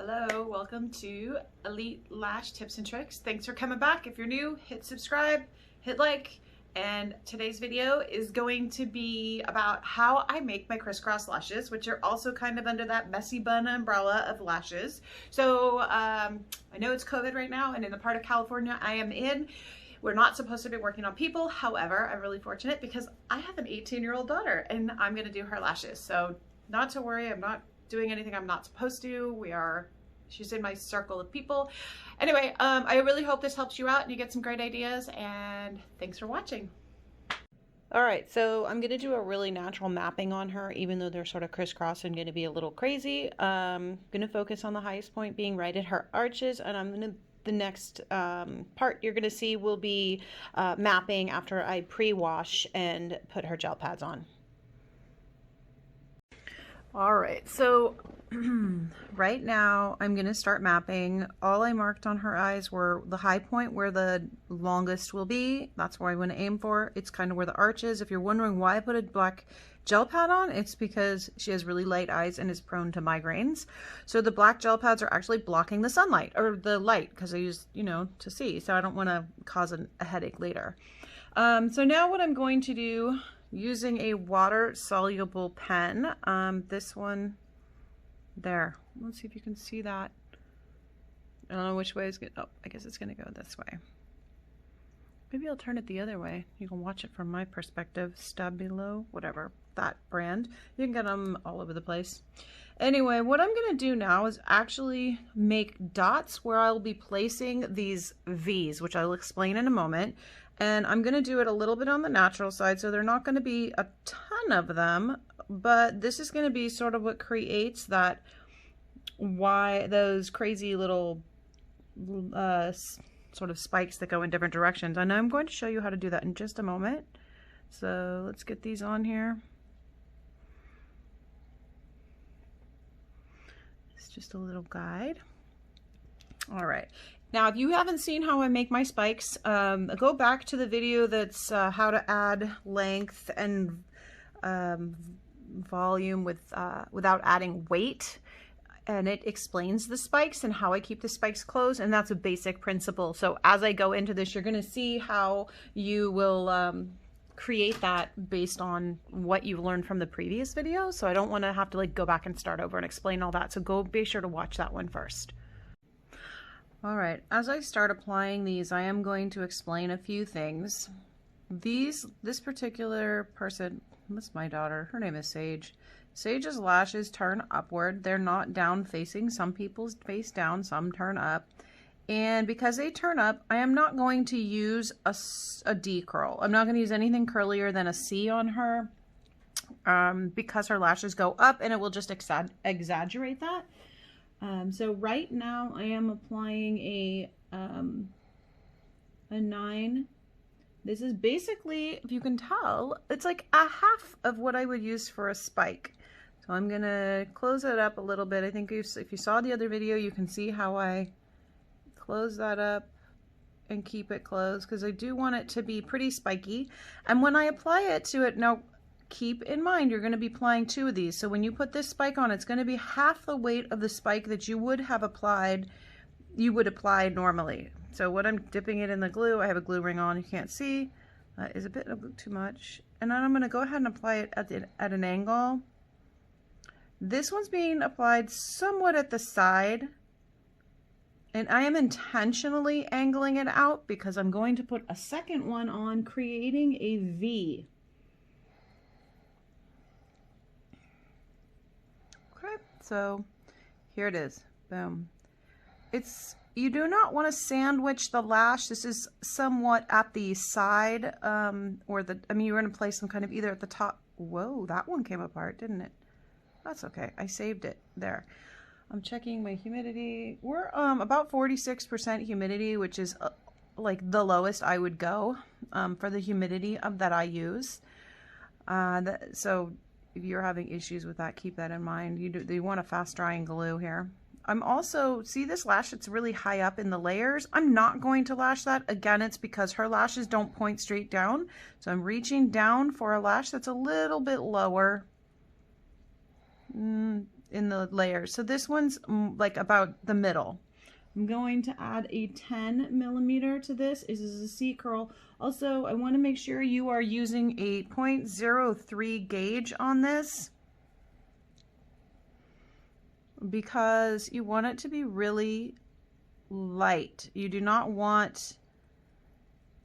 Hello, welcome to Elite Lash Tips and Tricks. Thanks for coming back. If you're new, hit subscribe, hit like, and today's video is going to be about how I make my crisscross lashes, which are also kind of under that messy bun umbrella of lashes. So I know it's COVID right now, and in the part of California I am in, we're not supposed to be working on people. However, I'm really fortunate because I have an 18-year-old daughter and I'm gonna do her lashes. So not to worry, I'm not doing anything I'm not supposed to. She's in my circle of people. Anyway, I really hope this helps you out and you get some great ideas, and thanks for watching. All right, so I'm gonna do a really natural mapping on her, even though they're sort of crisscross and gonna be a little crazy. I'm gonna focus on the highest point being right at her arches, and the next part you're gonna see will be mapping after I pre-wash and put her gel pads on. All right, so right now I'm gonna start mapping. All I marked on her eyes were the high point where the longest will be. That's where I want to aim for. It's kind of where the arch is. If you're wondering why I put a black gel pad on, it's because she has really light eyes and is prone to migraines. So the black gel pads are actually blocking the sunlight or the light, because I use, to see. So I don't want to cause a headache later. So now what I'm going to do, using a water-soluble pen, this one there. Let's see if you can see that. I don't know which way is good. Oh, I guess it's gonna go this way. Maybe I'll turn it the other way. You can watch it from my perspective. Stabilo, whatever, that brand. You can get them all over the place. Anyway, what I'm gonna do now is actually make dots where I'll be placing these V's, which I'll explain in a moment. And I'm gonna do it a little bit on the natural side, so they're not gonna be a ton of them, but this is gonna be sort of what creates that, why those crazy little sort of spikes that go in different directions. And I'm going to show you how to do that in just a moment. So let's get these on here. It's just a little guide. All right. Now, if you haven't seen how I make my spikes, go back to the video that's how to add length and volume without adding weight. And it explains the spikes and how I keep the spikes closed, and that's a basic principle. So as I go into this, you're going to see how you will create that based on what you've learned from the previous video. So I don't want to have to go back and start over and explain all that. So be sure to watch that one first. All right, as I start applying these, I am going to explain a few things. This particular person, that's my daughter, her name is Sage. Sage's lashes turn upward. They're not down facing. Some people's face down, some turn up. And because they turn up, I am not going to use a D curl. I'm not going to use anything curlier than a C on her because her lashes go up, and it will just exaggerate that. So right now I am applying a 9. This is basically, if you can tell, it's like a half of what I would use for a spike. So I'm gonna close it up a little bit. I think if you saw the other video, you can see how I close that up and keep it closed, because I do want it to be pretty spiky. And when I apply it to it, now keep in mind, you're going to be applying 2 of these. So when you put this spike on, it's going to be half the weight of the spike that you would apply normally. So what I'm dipping it in the glue, I have a glue ring on, you can't see, is a bit too much. And then I'm going to go ahead and apply it at an angle. This one's being applied somewhat at the side, and I am intentionally angling it out because I'm going to put a second one on, creating a V. So here it is. Boom. You do not want to sandwich the lash. This is somewhat at the side, you're going to place some kind of either at the top. Whoa, that one came apart, didn't it? That's okay. I saved it there. I'm checking my humidity. We're about 46% humidity, which is like the lowest I would go for the humidity that I use. So if you're having issues with that, keep that in mind. You want a fast drying glue here. I'm also, see this lash, it's really high up in the layers. I'm not going to lash that. Again, it's because her lashes don't point straight down. So I'm reaching down for a lash that's a little bit lower. in the layers. So this one's like about the middle. I'm going to add a 10 millimeter to this. This is a C curl. Also, I want to make sure you are using a 0.03 gauge on this, because you want it to be really light. You do not want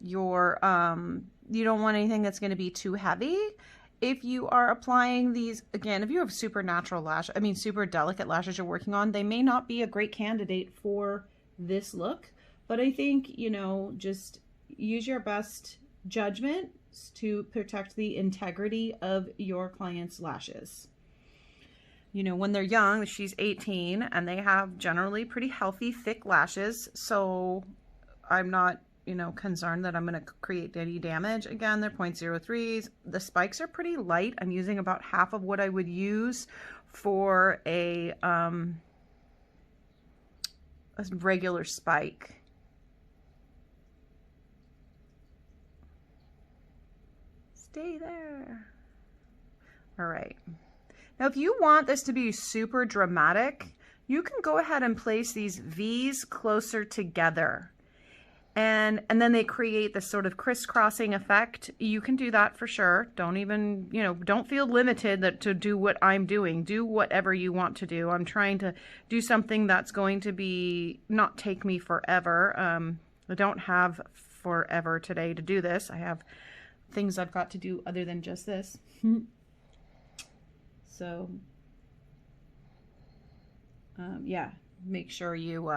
your, you don't want anything that's going to be too heavy. If you are applying these, again, if you have super natural super delicate lashes you're working on, they may not be a great candidate for this look. But I think, you know, just use your best judgment to protect the integrity of your client's lashes. You know, when they're young, she's 18, and they have generally pretty healthy, thick lashes. So I'm not, you know, concerned that I'm going to create any damage. Again, they're 0.03s. The spikes are pretty light. I'm using about half of what I would use for a regular spike. Stay there. All right. Now, if you want this to be super dramatic, you can go ahead and place these V's closer together. And then they create this sort of crisscrossing effect. You can do that for sure. Don't even, you know, don't feel limited to do what I'm doing. Do whatever you want to do. I'm trying to do something that's going to be, not take me forever. I don't have forever today to do this. I have things I've got to do other than just this. So, yeah, make sure you,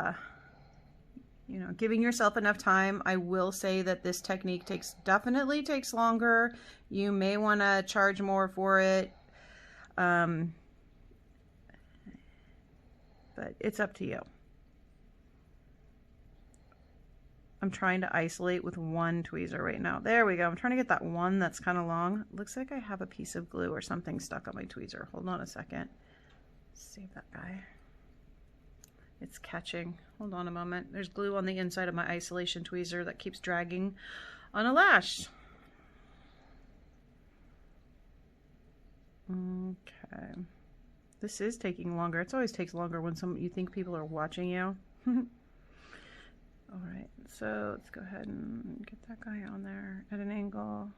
you know, giving yourself enough time. I will say that this technique definitely takes longer. You may want to charge more for it. But it's up to you. I'm trying to isolate with one tweezer right now. There we go. I'm trying to get that one that's kind of long. Looks like I have a piece of glue or something stuck on my tweezer. Hold on a second. Save that guy. It's catching. Hold on a moment. There's glue on the inside of my isolation tweezer that keeps dragging on a lash. Okay. This is taking longer. It always takes longer when you think people are watching you. All right, so let's go ahead and get that guy on there at an angle.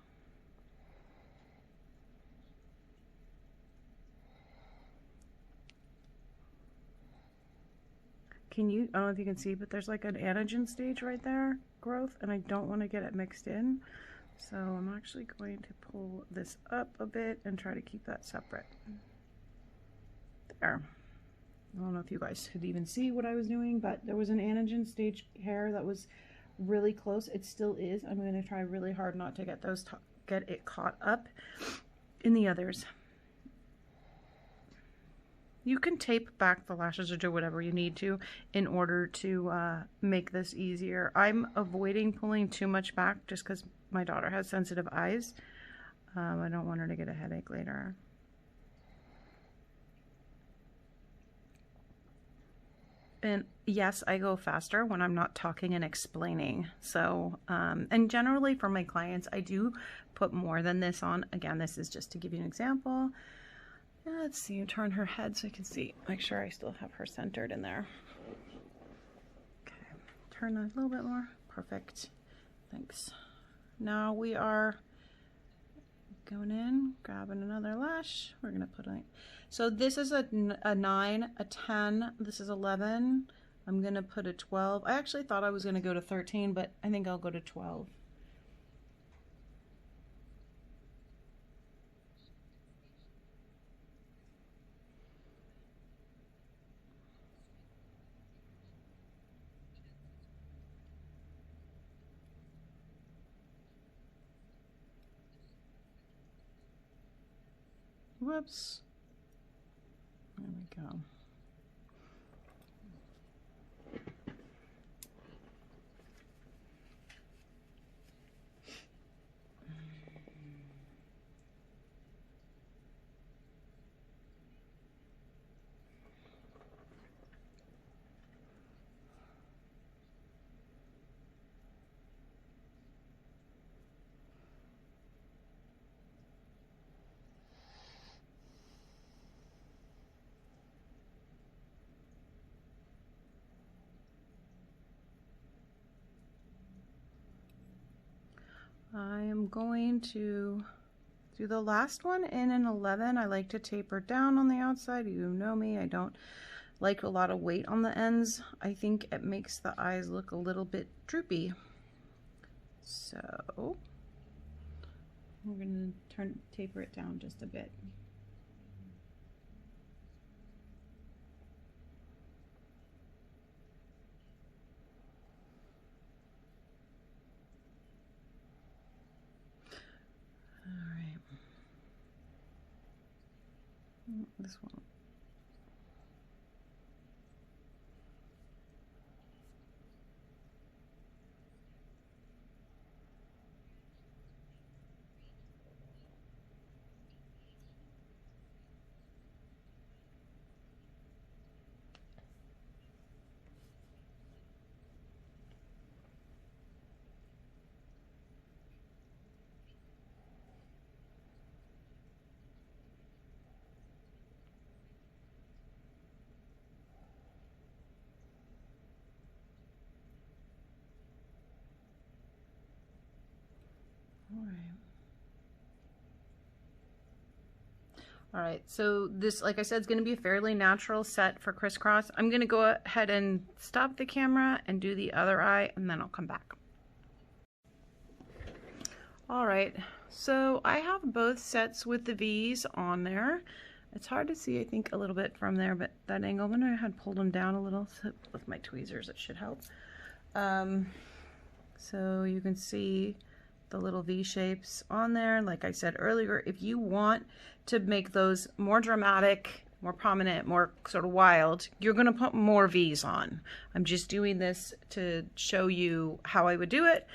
I don't know if you can see, but there's like an anagen stage right there, growth, and I don't want to get it mixed in. So I'm actually going to pull this up a bit and try to keep that separate. There. I don't know if you guys could even see what I was doing, but there was an anagen stage hair that was really close. It still is. I'm going to try really hard not to get it caught up in the others. You can tape back the lashes or do whatever you need to in order to make this easier. I'm avoiding pulling too much back just because my daughter has sensitive eyes. I don't want her to get a headache later. And yes, I go faster when I'm not talking and explaining. So, and generally for my clients, I do put more than this on. Again, this is just to give you an example. Let's see, turn her head so I can see, make sure I still have her centered in there. Okay, turn a little bit more. Perfect. Thanks. Now we are going in, grabbing another lash. We're gonna put so this is a 9, a 10, this is 11. I'm gonna put a 12. I actually thought I was gonna go to 13, but I think I'll go to 12. Whoops. There we go. I am going to do the last one in an 11. I like to taper down on the outside. You know me, I don't like a lot of weight on the ends. I think it makes the eyes look a little bit droopy. So we're gonna taper it down just a bit. All right. This one. All right, so this, like I said, is going to be a fairly natural set for crisscross. I'm going to go ahead and stop the camera and do the other eye, and then I'll come back. All right, so I have both sets with the V's on there. It's hard to see, I think, a little bit from there, but that angle, I'm going to pull them down a little so with my tweezers. It should help. So you can see the little V shapes on there. Like I said earlier, if you want to make those more dramatic, more prominent, more sort of wild, you're going to put more V's on. I'm just doing this to show you how I would do it.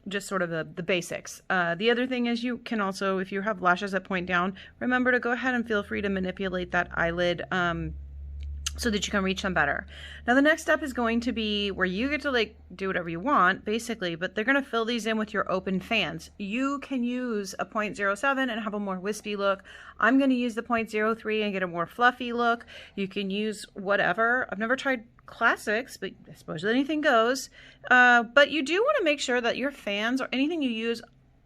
Just sort of the basics. The other thing is you can also, if you have lashes that point down, remember to go ahead and feel free to manipulate that eyelid so that you can reach them better. Now the next step is going to be where you get to like do whatever you want basically, but they're going to fill these in with your open fans. You can use a 0.07 and have a more wispy look. I'm going to use the 0.03 and get a more fluffy look. You can use whatever. I've never tried classics, but I suppose anything goes. But you do want to make sure that your fans or anything you use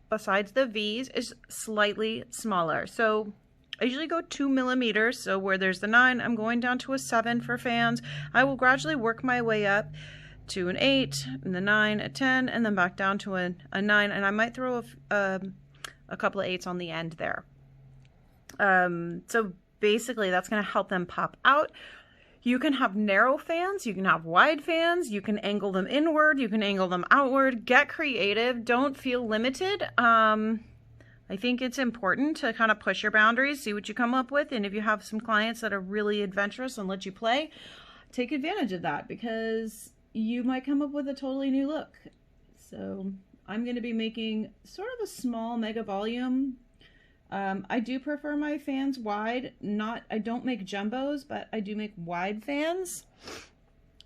besides the V's is slightly smaller. So I usually go 2 millimeters, so where there's the 9, I'm going down to a 7 for fans. I will gradually work my way up to an 8, and the 9, a 10, and then back down to a 9, and I might throw a couple of 8s on the end there. So basically that's going to help them pop out. You can have narrow fans, you can have wide fans, you can angle them inward, you can angle them outward. Get creative, don't feel limited. I think it's important to kind of push your boundaries, see what you come up with, and if you have some clients that are really adventurous and let you play, take advantage of that because you might come up with a totally new look. So I'm going to be making sort of a small mega volume. I do prefer my fans wide. I don't make jumbos, but I do make wide fans.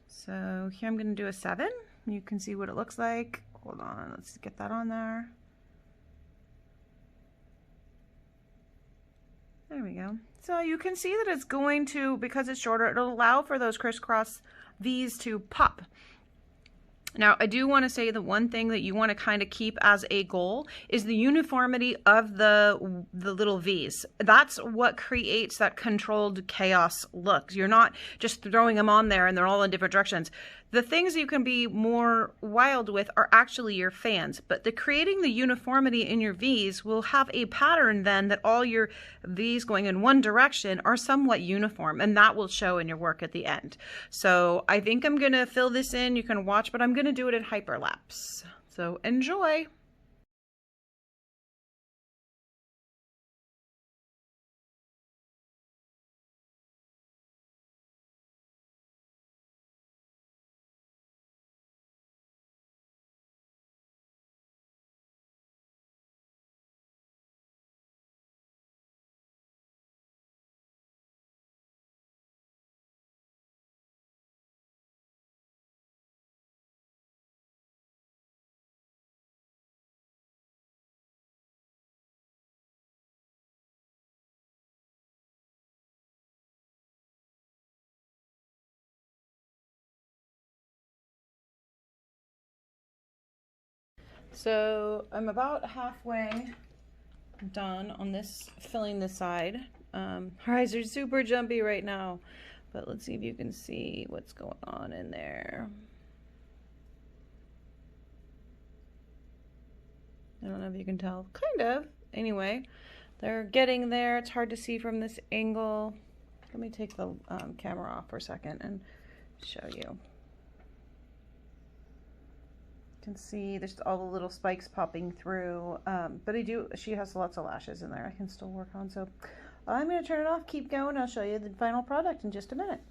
So here I'm going to do a 7. You can see what it looks like. Hold on, let's get that on there. There we go. So you can see that it's going to, because it's shorter, it'll allow for those crisscross V's to pop. Now, I do want to say the one thing that you want to kind of keep as a goal is the uniformity of the little V's. That's what creates that controlled chaos look. You're not just throwing them on there and they're all in different directions. The things you can be more wild with are actually your fans, but creating the uniformity in your V's will have a pattern then that all your V's going in one direction are somewhat uniform, and that will show in your work at the end. So I think I'm going to fill this in. You can watch, but I'm going to do it in hyperlapse. So enjoy. So I'm about halfway done on this, filling this side. Her eyes are super jumpy right now, but let's see if you can see what's going on in there. I don't know if you can tell, kind of. Anyway, they're getting there. It's hard to see from this angle. Let me take the camera off for a second and show you. You can see there's all the little spikes popping through, but she has lots of lashes in there I can still work on. So I'm going to turn it off, keep going. I'll show you the final product in just a minute.